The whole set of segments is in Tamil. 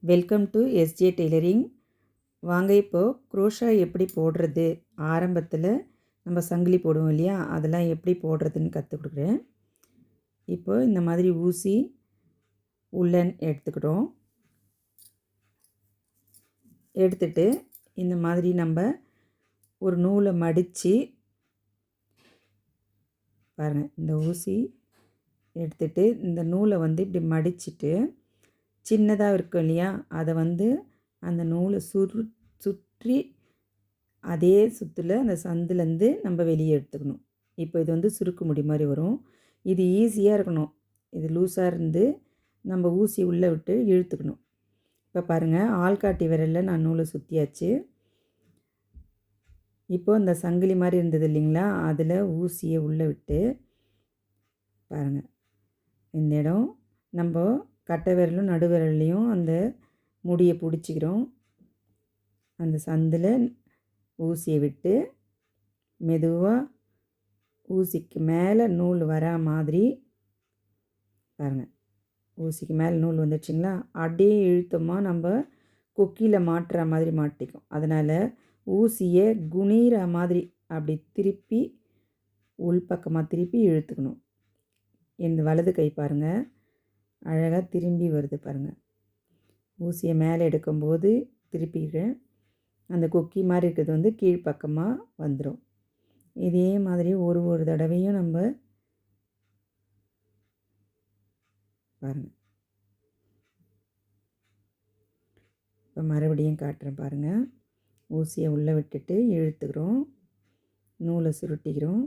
Welcome to SJ tailoring. வாங்க இப்போது குரோஷா எப்படி போடுறது, ஆரம்பத்தில் நம்ம சங்கிலி போடுவோம் இல்லையா, அதெல்லாம் எப்படி போடுறதுன்னு கற்றுக் கொடுக்குறேன். இப்போது இந்த மாதிரி ஊசி உள்ளன் எடுத்துக்கிட்டோம். எடுத்துட்டு இந்த மாதிரி நம்ம ஒரு நூலை மடித்து பாருங்கள், இந்த ஊசி எடுத்துட்டு இந்த நூலை வந்து இப்படி மடிச்சுட்டு சின்னதாக இருக்கும் இல்லையா, அதை வந்து அந்த நூலை சுற்றி அதே சுற்றில் அந்த சந்துலேருந்து நம்ம வெளியே எடுத்துக்கணும். இப்போ இது வந்து சுருக்கு முடி மாதிரி வரும். இது ஈஸியாக இருக்கணும். இது லூஸாக இருந்து நம்ம ஊசி உள்ளே விட்டு இழுத்துக்கணும். இப்போ பாருங்கள், ஆள்காட்டி விரலில் நான் நூலை சுற்றியாச்சு. இப்போ இந்த சங்கிலி மாதிரி இருந்தது இல்லைங்களா, அதில் ஊசியை உள்ளே விட்டு பாருங்கள், இந்த இடம் நம்ம கட்டை விரலும் நடுவிரல்லையும் அந்த முடியை பிடிச்சிக்கிறோம். அந்த சந்தில் ஊசியை விட்டு மெதுவாக ஊசிக்கு மேலே நூல் வரா மாதிரி பாருங்கள், ஊசிக்கு மேலே நூல் வந்துடுச்சிங்களா, அப்படியே இழுத்தமாக நம்ம கொக்கியில் மாட்டுற மாதிரி மாட்டிக்கும். அதனால் ஊசியை குனிகிற மாதிரி அப்படி திருப்பி உள்பக்கமாக திருப்பி இழுத்துக்கணும். இந்த வலது கை பாருங்கள், அழகாக திரும்பி வருது பாருங்கள். ஊசியை மேலே எடுக்கும்போது திருப்பிக்கிறேன், அந்த கொக்கி மாதிரி இருக்கிறது வந்து கீழ்ப்பக்கமாக வந்துடும். இதே மாதிரி ஒரு தடவையும் நம்ம பாருங்கள். இப்போ மறுபடியும் காட்டுறேன் பாருங்கள். ஊசியை உள்ளே விட்டுட்டு இழுத்துக்கிறோம், நூலை சுருட்டிக்கிறோம்,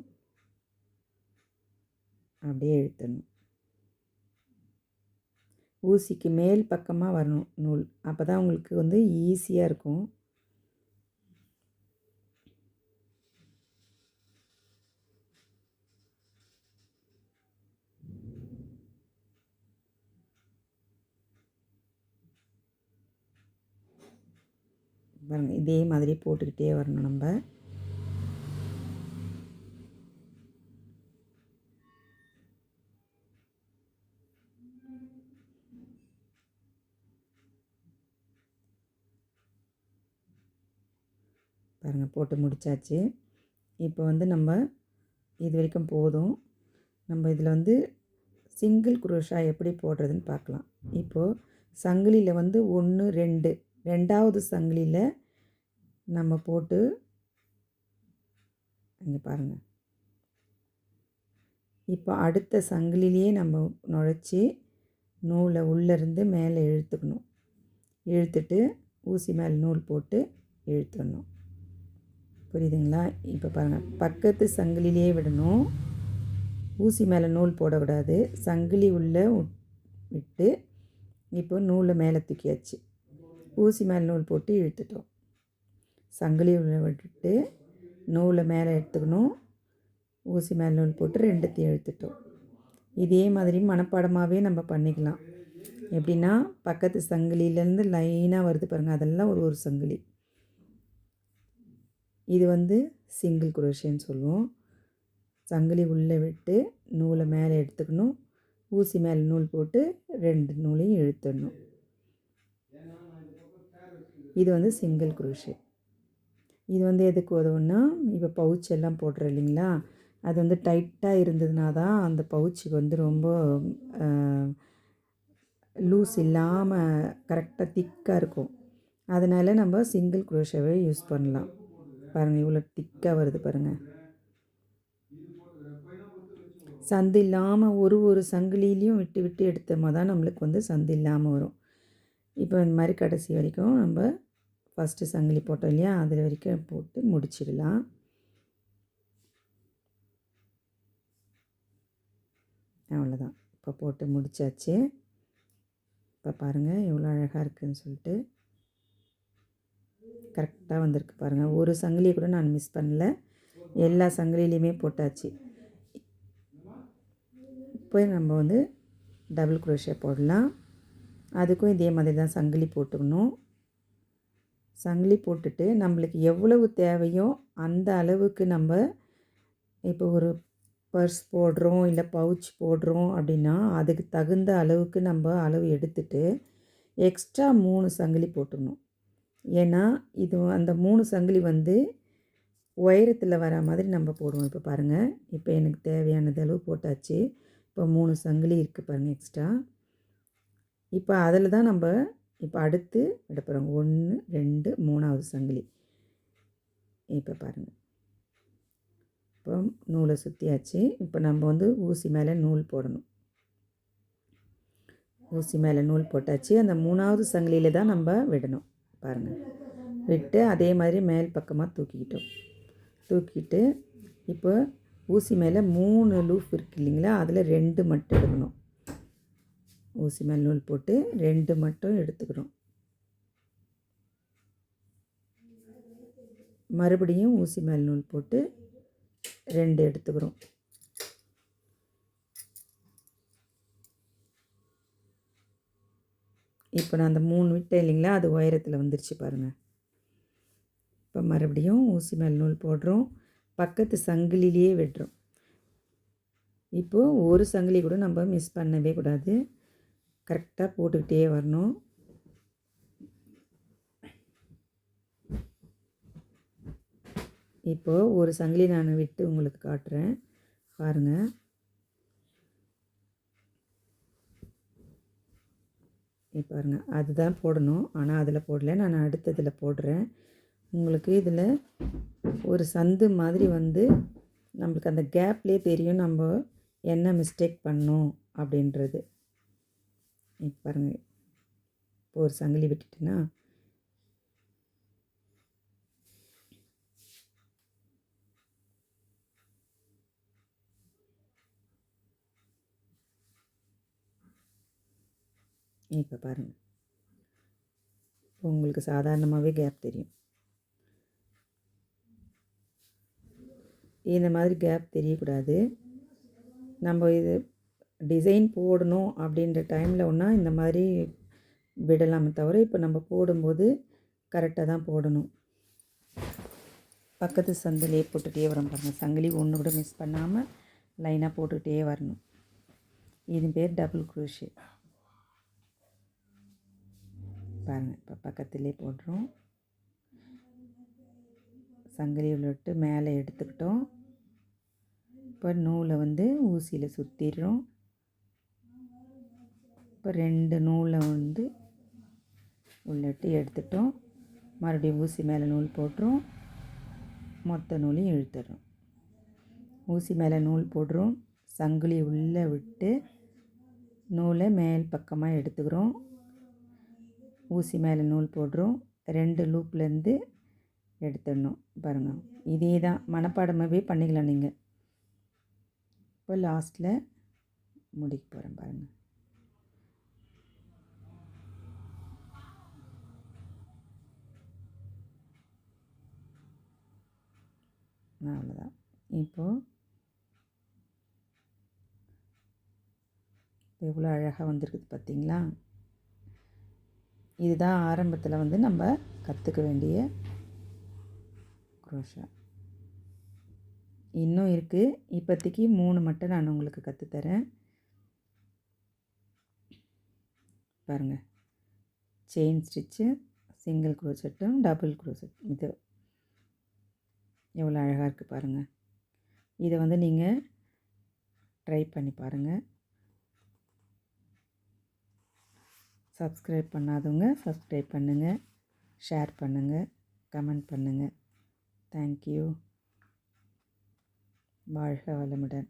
அப்படியே இழுத்துடணும். ஊசிக்கு மேல் பக்கமாக வரணும் நூல், அப்போ தான் உங்களுக்கு வந்து ஈஸியாக இருக்கும். பாருங்கள், இதே மாதிரி போட்டுக்கிட்டே வரணும் நம்ம. பாருங்கள், போட்டு முடித்தாச்சு. இப்போ வந்து நம்ம இது வரைக்கும் போதும். நம்ம இதில் வந்து சிங்கிள் குரோஷா எப்படி போடுறதுன்னு பார்க்கலாம். இப்போது சங்கிலியில் வந்து 1 2 ரெண்டாவது சங்கிலியில் நம்ம போட்டு இங்கே பாருங்கள். இப்போ அடுத்த சங்கிலிலேயே நம்ம நுழைச்சி நூலை உள்ளேருந்து மேலே இழுத்துக்கணும். இழுத்துட்டு ஊசி மேலே நூல் போட்டு இழுத்துடணும். புரியுதுங்களா? இப்போ பாருங்கள், பக்கத்து சங்கிலிலே விடணும், ஊசி மேலே நூல் போடக்கூடாது. சங்கிலி உள்ளே விட்டு இப்போ நூலை மேலே தூக்கியாச்சு, ஊசி மேலே நூல் போட்டு இழுத்துட்டோம். சங்கிலி உள்ளே விட்டுட்டு நூலை மேலே எடுத்துக்கணும், ஊசி மேலே நூல் போட்டு ரெண்டுத்தையும் இழுத்துட்டோம். இதே மாதிரி மனப்பாடமாகவே நம்ம பண்ணிக்கலாம். எப்படின்னா, பக்கத்து சங்கிலியிலேருந்து லைனாக வருது பாருங்கள், அதெல்லாம் ஒரு சங்கிலி. இது வந்து சிங்கிள் குரோஷேன்னு சொல்லுவோம். சங்கிலி உள்ளே விட்டு நூலை மேலே எடுத்துக்கணும், ஊசி மேலே நூல் போட்டு 2 நூலையும் இழுத்துடணும். இது வந்து சிங்கிள் குரோஷே. இது வந்து எதுக்கு உதவுன்னா, இப்போ பவுச் எல்லாம் போடுறோம் இல்லைங்களா, அது வந்து டைட்டாக இருந்ததுனா தான் அந்த பவுச்சுக்கு வந்து ரொம்ப லூஸ் இல்லாமல் கரெக்டாக திக்காக இருக்கும். அதனால் நம்ம சிங்கிள் குரோஷாவே யூஸ் பண்ணலாம். பாருங்கள், இவ்வளோ திக்காக வருது பாருங்கள். சந்து இல்லாமல் ஒரு சங்கிலிலையும் விட்டு விட்டு எடுத்தோமா தான் நம்மளுக்கு வந்து சந்து இல்லாமல் வரும். இப்போ இந்த மாதிரி கடைசி வரைக்கும் நம்ம ஃபஸ்ட்டு சங்கிலி போட்டோம் இல்லையா, அதில் வரைக்கும் போட்டு முடிச்சிடலாம். அவ்வளோதான், இப்போ போட்டு முடித்தாச்சு. இப்போ பாருங்கள் எவ்வளோ அழகாக இருக்குதுன்னு சொல்லிட்டு, கரெக்டாக வந்திருக்கு பாருங்கள். ஒரு சங்கிலியை கூட நான் மிஸ் பண்ணல, எல்லா சங்கிலிலையுமே போட்டாச்சு. இப்போ நம்ம வந்து டபுள் குரோஷே போடலாம். அதுக்கும் இதே மாதிரி தான் சங்கிலி போட்டுக்கணும். சங்கிலி போட்டுட்டு நம்மளுக்கு எவ்வளவு தேவையோ அந்த அளவுக்கு நம்ம இப்போ ஒரு பர்ஸ் போடுறோம் இல்லை பவுச் போடுறோம் அப்படின்னா, அதுக்கு தகுந்த அளவுக்கு நம்ம அளவு எடுத்துட்டு எக்ஸ்ட்ரா 3 சங்கிலி போட்டுக்கணும். ஏன்னா இது அந்த 3 சங்கிலி வந்து உயரத்தில் வர மாதிரி நம்ம போடுவோம். இப்போ பாருங்கள், இப்போ எனக்கு தேவையானது அளவு போட்டாச்சு. இப்போ 3 சங்கிலி இருக்குது பாருங்கள் எக்ஸ்ட்ரா. இப்போ அதில் தான் நம்ம இப்போ அடுத்து விட போகிறோம். 1, 2, 3வது சங்கிலி. இப்போ பாருங்கள், இப்போ நூலை சுற்றியாச்சு. இப்போ நம்ம வந்து ஊசி மேலே நூல் போடணும். ஊசி மேலே நூல் போட்டாச்சு. அந்த 3வது சங்கிலியில் தான் நம்ம விடணும். பாருங்கள், விட்டு அதே மாதிரி மேல் பக்கமாக தூக்கிட்டு இப்போ ஊசி மேலே 3 லூப் இருக்குது இல்லைங்களா, அதில் 2 மட்டும் எடுக்கணும். ஊசி மேலே நூல் போட்டு 2 மட்டும் எடுத்துக்கிறோம். மறுபடியும் ஊசி மேல் நூல் போட்டு 2 எடுத்துக்கிறோம். இப்போ நான் அந்த 3 விட்டேன் இல்லைங்களா, அது உயரத்தில் வந்துருச்சு பாருங்கள். இப்போ மறுபடியும் ஊசி மேல் நூல் போடுறோம். பக்கத்து சங்கிலிலேயே விடுறோம். இப்போது ஒரு சங்கிலி கூட நம்ம மிஸ் பண்ணவே கூடாது. கரெக்டாக போட்டுக்கிட்டே வரணும். இப்போது ஒரு சங்கிலி நான் விட்டு உங்களுக்கு காட்டுறேன் பாருங்கள். இப்போ பாருங்கள், அதுதான் போடணும். ஆனால் அதில் போடல, நான் அடுத்ததில் போடுறேன். உங்களுக்கு இதில் ஒரு சந்து மாதிரி வந்து நம்மளுக்கு அந்த கேப்லேயே தெரியும் நம்ம என்ன மிஸ்டேக் பண்ணோம் அப்படின்றது. இப்போ பாருங்கள், இப்போ ஒரு சங்கிலி விட்டுட்டேன்னா இப்போ பாருங்கள், இப்போ உங்களுக்கு சாதாரணமாகவே கேப் தெரியும். இந்த மாதிரி கேப் தெரியக்கூடாது. நம்ம இது டிசைன் போடணும் அப்படின்ற டைமில் ஒன்றா இந்த மாதிரி விடலாமே தவிர, இப்போ நம்ம போடும்போது கரெக்டாக தான் போடணும். பக்கத்து சந்திலே போட்டுகிட்டே வரோம் பாருங்கள். சங்கிலி ஒன்று கூட மிஸ் பண்ணாமல் லைனாக போட்டுக்கிட்டே வரணும். இது பேர் டபுள் குரோஷே. பாருங்கள், இப்போ பக்கத்துலேயே போடுறோம். சங்கிலி விட்டு மேலே எடுத்துக்கிட்டோம். இப்போ நூலை வந்து ஊசியில் சுற்றிடுறோம். இப்போ 2 நூலை வந்து உள்ளிட்டு எடுத்துட்டோம். மறுபடியும் ஊசி மேலே நூல் போட்டுறோம். மொத்த நூலையும் இழுத்துடுறோம். ஊசி மேலே நூல் போடுறோம். சங்கிலி உள்ளே விட்டு நூலை மேல் பக்கமாக எடுத்துக்கிறோம். ஊசி மேலே நூல் போடுறோம். 2 லூப்லேருந்து எடுத்துடணும். பாருங்கள், இதே தான் மனப்பாடமாகவே பண்ணிக்கலாம் நீங்கள். இப்போ லாஸ்ட்டில் முடிக்க போகிறேன் பாருங்கள். அவ்வளோதான். இப்போது எவ்வளோ அழகாக வந்திருக்குது பார்த்தீங்களா? இதுதான் ஆரம்பத்தில் வந்து நம்ம கற்றுக்க வேண்டிய குரோஷா. இன்னும் இருக்குது. இப்போதைக்கு 3 மட்டும் நான் உங்களுக்கு கற்றுத்தரேன். பாருங்கள், chain stitch, single குரோஷெட்டும் double crochet. இது எவ்வளோ அழகாக இருக்குது பாருங்கள். இதை வந்து நீங்கள் ட்ரை பண்ணி பாருங்கள். சப்ஸ்கிரைப் பண்ணாதவங்க சப்ஸ்கிரைப் பண்ணுங்கள், ஷேர் பண்ணுங்கள், கமெண்ட் பண்ணுங்கள். தேங்க்யூ. வாழ்க வளமுடன்.